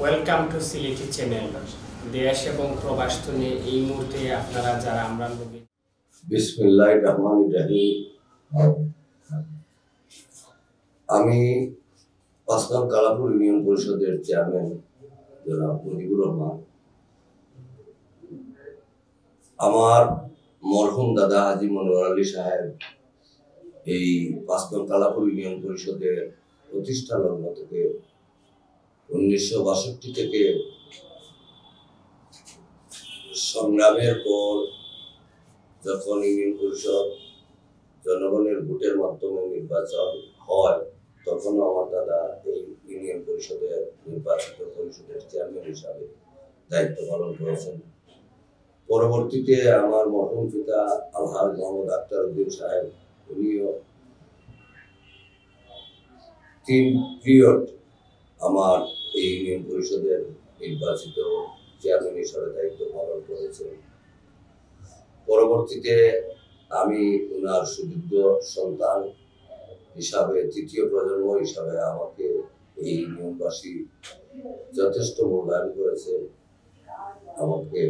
Welcome to Sylheti channel. দেশ এবং প্রবাস নিয়ে এই মুহূর্তে আপনারা যারা আমরা বিসমিল্লাহির রহমানির রহিম। আমি পাঁচগাঁও কালাপুর ইউনিয়ন পরিষদের চেয়ারম্যান জনাব মুজিবুর রহমান। আমার মরহুম দাদা হাজী মনোয়ার আলী সাহেব এই পাঁচগাঁও কালাপুর ইউনিয়ন পরিষদের প্রতিষ্ঠা লগ্ন থেকে 1962 থেকে সংগ্রামের পর যখন ইউনিয়ন পরিষদ জনগণের ভোটের মাধ্যমে নির্বাচন হয়, তখন আমার দাদা এই ইউনিয়ন পরিষদের নির্বাচিত পরিষদের চেয়ারম্যান হিসাবে দায়িত্ব পালন করেছেন। পরবর্তীতে আমার মরহুম পিতা আলহাজ মোহাম্মদ আক্তার উদ্দিন সাহেব, উনিও 3 পিরিয়ড আমার এই ইউনিয়ন পরিষদের নির্বাচিত চেয়ারম্যান হিসাবে দায়িত্ব পালন করেছেন। পরবর্তীতে আমি ওনার সুযোগ্য সন্তান হিসাবে, তৃতীয় প্রজন্ম হিসাবে আমাকে এই ইউনিয়নবাসী যথেষ্ট মূল্যায়ন করেছে। আমাকে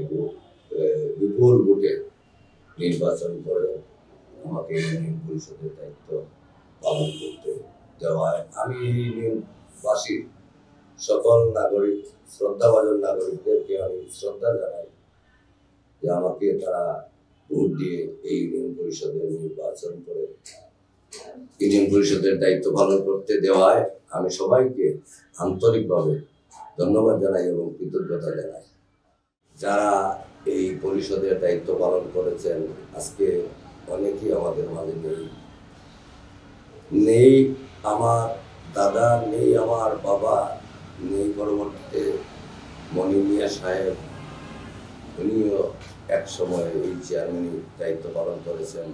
বিপুল ভোটে নির্বাচন করে আমাকে ইউনিয়ন পরিষদের দায়িত্ব পালন করতে দেওয়ায় আমি এই ইউনিয়নবাসী সকল নাগরিক, শ্রদ্ধাভাজন নাগরিকদেরকে আমি শ্রদ্ধা জানাই যে আমাকে তারা ভোট দিয়ে এই ইউনিয়ন পরিষদের নির্বাচন করে ইউনিয়ন পরিষদের দায়িত্ব পালন করতে দেওয়ায় আমি সবাইকে আন্তরিকভাবে ধন্যবাদ জানাই এবং কৃতজ্ঞতা জানাই। যারা এই পরিষদের দায়িত্ব পালন করেছেন, আজকে অনেকেই আমাদের মাঝে নেই। আমার দাদা নেই, আমার বাবা নেই। পরবর্তীতে মনি মিয়া সাহেব, উনিও এক সময় এই চেয়ারম্যানের দায়িত্ব পালন করেছেন।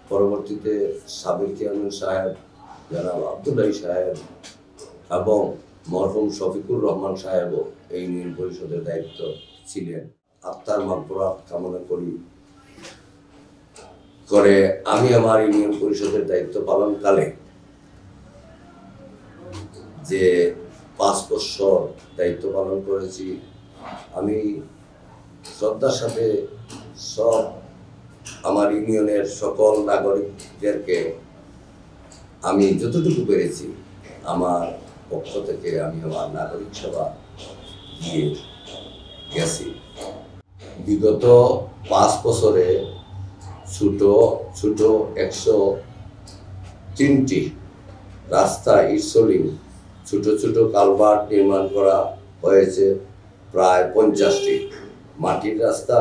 পরবর্তীতে সাবেক চেয়ারম্যান সাহেব জনাব আব্দুল্লাহ সাহেব এবং মরহুম শফিকুর রহমান সাহেবও এই ইউনিয়ন পরিষদের দায়িত্ব ছিলেন। আত্মার মাগফিরাত কামনা করে আমি আমার ইউনিয়ন পরিষদের দায়িত্ব পালনকালে যে 5 বছর দায়িত্ব পালন করেছি, আমি শ্রদ্ধার সাথে সব আমার ইউনিয়নের সকল নাগরিকদেরকে আমি যতটুকু পেরেছি আমার পক্ষ থেকে আমি আমার নাগরিক সেবা দিয়ে গেছি। বিগত 5 বছরে ছোট ছোট 103টি রাস্তা, ইটসলিং, ছোট ছোট কালভার্ট নির্মাণ করা হয়েছে প্রায় 50টি। মাটির রাস্তা,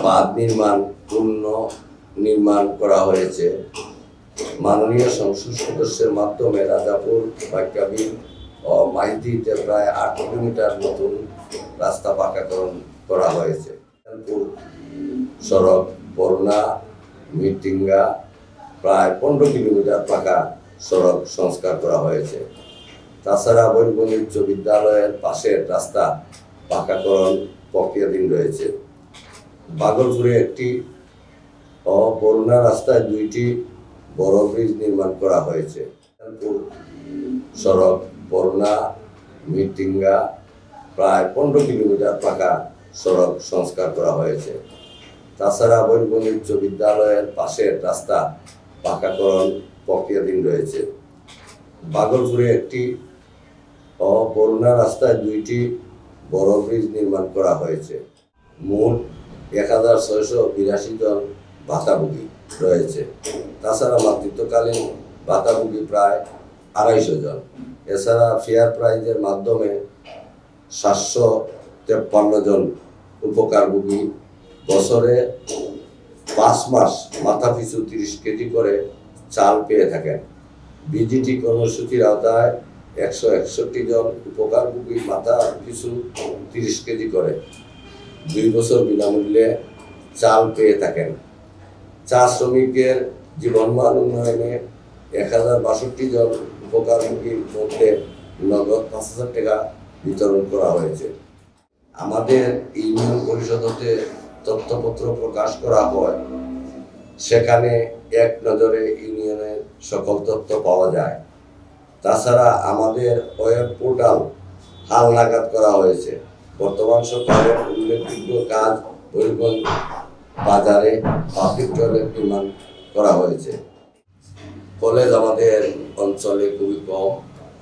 বাঁধ নির্মাণ করা হয়েছে। মাননীয় সংসদ সদস্যের মাধ্যমে রাজাপুর, বাক্যাবিল ও মাইদিতে প্রায় 8 কিলোমিটার নতুন রাস্তা পাকাকরণ করা হয়েছে। সড়ক বরুণা মিটিঙ্গা প্রায় 15 কিলোমিটার পাকা সড়ক সংস্কার করা হয়েছে। তাছাড়া বৈরবনী উচ্চ বিদ্যালয়ের পাশের রাস্তা পাকাকরণ প্রক্রিয়াধীন রয়েছে। বাগলপুরে একটি ও বরুণা রাস্তায় 2টি বড় ব্রিজ নির্মাণ করা হয়েছে। সড়ক বরুণা মিটিঙ্গা প্রায় 15 কিলোমিটার পাকা সড়ক সংস্কার করা হয়েছে। তাছাড়া বৈরবনী উচ্চ বিদ্যালয়ের পাশের রাস্তা পাকাকরণ প্রক্রিয়াধীন রয়েছে। বাগলপুরে একটি ও বরুণা রাস্তায় 2টি বড় ব্রিজ নির্মাণ করা হয়েছে। মোট 1682 জন ভাতাভোগী রয়েছে। তাছাড়া মাতৃত্বকালীন ভাতাভোগী প্রায় 250 জন। এছাড়া ফেয়ার প্রাইজের মাধ্যমে 753 জন উপকারভোগী বছরে 5 মাস মাথাপিছু 30 কেজি করে চাল পেয়ে থাকেন। বিজিটি কর্মসূচির আওতায় 161 জন উপকারভোগী মাথা পিছু 30 কেজি করে 2 বছর বিনামূল্যে চাল পেয়ে থাকেন। চা শ্রমিকের জীবনমান উন্নয়নে 1062 জন উপকারভোগীর মধ্যে নগদ 5000 টাকা বিতরণ করা হয়েছে। আমাদের ইউনিয়ন পরিষদ হতে তথ্যপত্র প্রকাশ করা হয়, সেখানে এক নজরে ইউনিয়নের সকল তথ্য পাওয়া যায়। তাছাড়া আমাদের ওয়েব পোর্টাল হালনাগাদ করা হয়েছে। বর্তমান সরকারের উল্লেখযোগ্য কাজ হবিগঞ্জ বাজারে পাবলিক টয়লেট নির্মাণ করা হয়েছে। কলেজ আমাদের অঞ্চলে খুবই কম,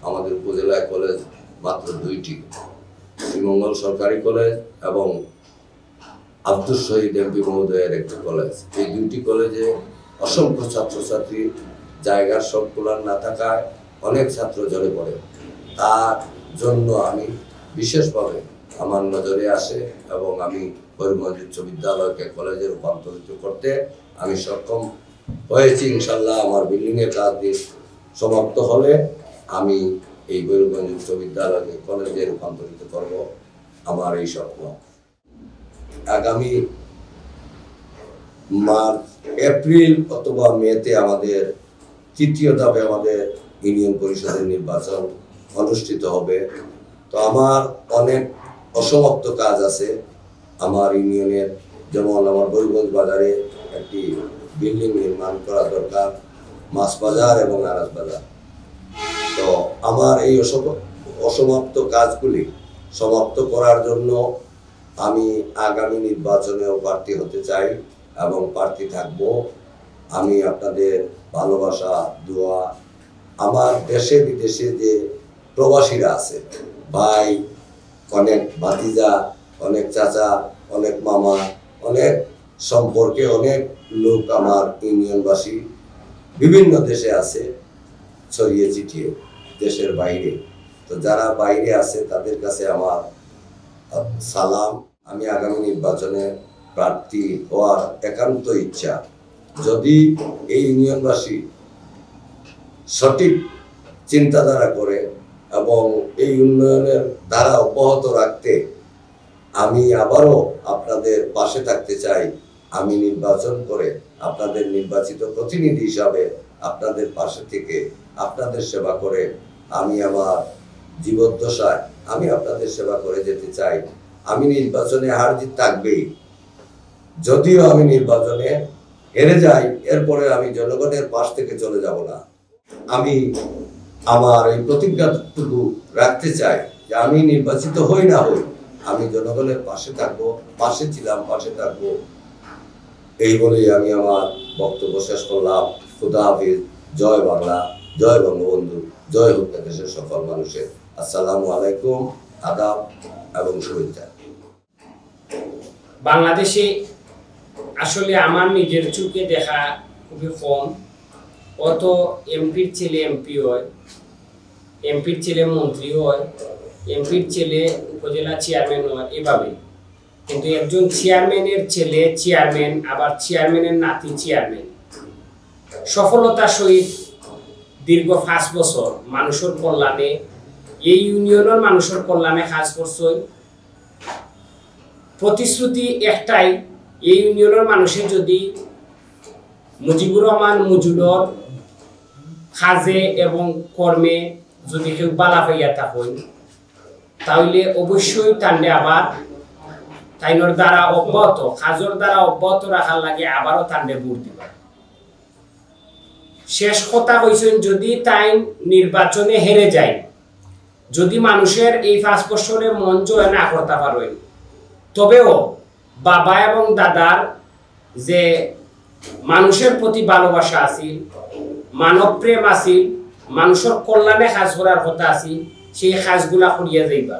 আমাদের উপজেলায় কলেজ মাত্র 2টি, শ্রীমঙ্গল সরকারি কলেজ এবং আব্দুল শহীদ এমপি মহোদয়ের একটি কলেজ। এই 2টি কলেজে অসংখ্য ছাত্রছাত্রী, জায়গার সংকুলান না থাকায় অনেক ছাত্র ঝরে পড়ে। তার জন্য আমি বিশেষভাবে আমার নজরে আসে এবং আমি হবিগঞ্জ উচ্চ বিদ্যালয়কে কলেজে রূপান্তরিত করতে আমি সক্ষম হয়েছি। ইনশাল্লাহ আমার বিল্ডিংয়ের কাজ দিয়ে সমাপ্ত হলে আমি এই হবিগঞ্জ উচ্চ বিদ্যালয়কে কলেজে রূপান্তরিত করব, আমার এই স্বপ্ন। আগামী মার্চ, এপ্রিল অথবা মেতে আমাদের 3য় ধাপে আমাদের ইউনিয়ন পরিষদের নির্বাচন অনুষ্ঠিত হবে। তো আমার অনেক অসমাপ্ত কাজ আছে আমার ইউনিয়নের, যেমন আমার হবিগঞ্জ বাজারে একটি বিল্ডিং নির্মাণ করা দরকার, মাছ বাজার এবং আনাজ বাজার। তো আমার এই অসমাপ্ত কাজগুলি সমাপ্ত করার জন্য আমি আগামী নির্বাচনেও প্রার্থী হতে চাই এবং প্রার্থী থাকব। আমি আপনাদের ভালোবাসা, দোয়া, আমার দেশে বিদেশে যে প্রবাসীরা আছে, ভাই, অনেক ভাতিজা, অনেক চাচা, অনেক মামা, অনেক সম্পর্কে অনেক লোক আমার ইউনিয়নবাসী বিভিন্ন দেশে আছে, ছড়িয়ে ছিটিয়ে দেশের বাইরে। তো যারা বাইরে আছে তাদের কাছে আমার সালাম। আমি আগামী নির্বাচনে প্রার্থী হওয়ার একান্ত ইচ্ছা। যদি এই ইউনিয়নবাসী সঠিক চিন্তাধারা করে এবং এই উন্নয়নের ধারা অব্যাহত রাখতে আমি আবারও আপনাদের পাশে থাকতে চাই। আমি নির্বাচন করে আপনাদের নির্বাচিত প্রতিনিধি হিসাবে আপনাদের পাশে থেকে আপনাদের সেবা করে আমি আমার জীবদ্দশায় আমি আপনাদের সেবা করে যেতে চাই। আমি নির্বাচনে হার জিত থাকবেই, যদিও আমি নির্বাচনে হেরে যাই, এরপরে আমি জনগণের পাশ থেকে চলে যাব না। আমি আমার এই প্রতিজ্ঞাটুকু রাখতে চাই যে আমি নির্বাচিত হই না হই, আমি জনগণের পাশে থাকবো, পাশে ছিলাম, পাশে থাকবো। এই বলেই আমি আমার বক্তব্য শেষ করলাম। খুদা হাফিজ। জয় বাংলা, জয় বঙ্গবন্ধু, জয় হোক দেশের সকল মানুষের। আসসালামু আলাইকুম, আদাব এবং শুভেচ্ছা। বাংলাদেশে আসলে আমার নিজের চোখে দেখা খুবই কম। অত এমপির ছেলে এমপি হয়, এমপির ছেলে মন্ত্রী হয়, এমপির ছেলে উপজেলা চেয়ারম্যান হয়, এভাবে। কিন্তু একজন চেয়ারম্যানের ছেলে চেয়ারম্যান, আবার চেয়ারম্যানের নাতি চেয়ারম্যান, সফলতার সহিত দীর্ঘ 5 বছর মানুষের কল্যাণে, এই ইউনিয়নের মানুষের কল্যাণে কাজ করছে। প্রতিশ্রুতি একটাই, এই ইউনিয়নের মানুষের যদি মুজিবুর রহমান মজুদর কাজে এবং কর্মে যদি কেউ বালা পাইয়া থাকেন, তাহলে অবশ্যই তান্ডে আবার তাইনোর দ্বারা অব্যাহত, কাজের দ্বারা অব্যাহত রাখার লাগে আবারও তান্ডে ভোট দিবা। শেষ কথা হয়েছেন, যদি তাই নির্বাচনে হেরে যায়, যদি মানুষের এই 5 বছরে মন জয় না করতে পারেন, তবেও বাবা এবং দাদার যে মানুষের প্রতি ভালোবাসা আছিল, মানব প্রেম আছিল, মানুষের কল্যাণে কাজ করার কথা আছিল, সেই কাজগুলা করিয়া যাইবা।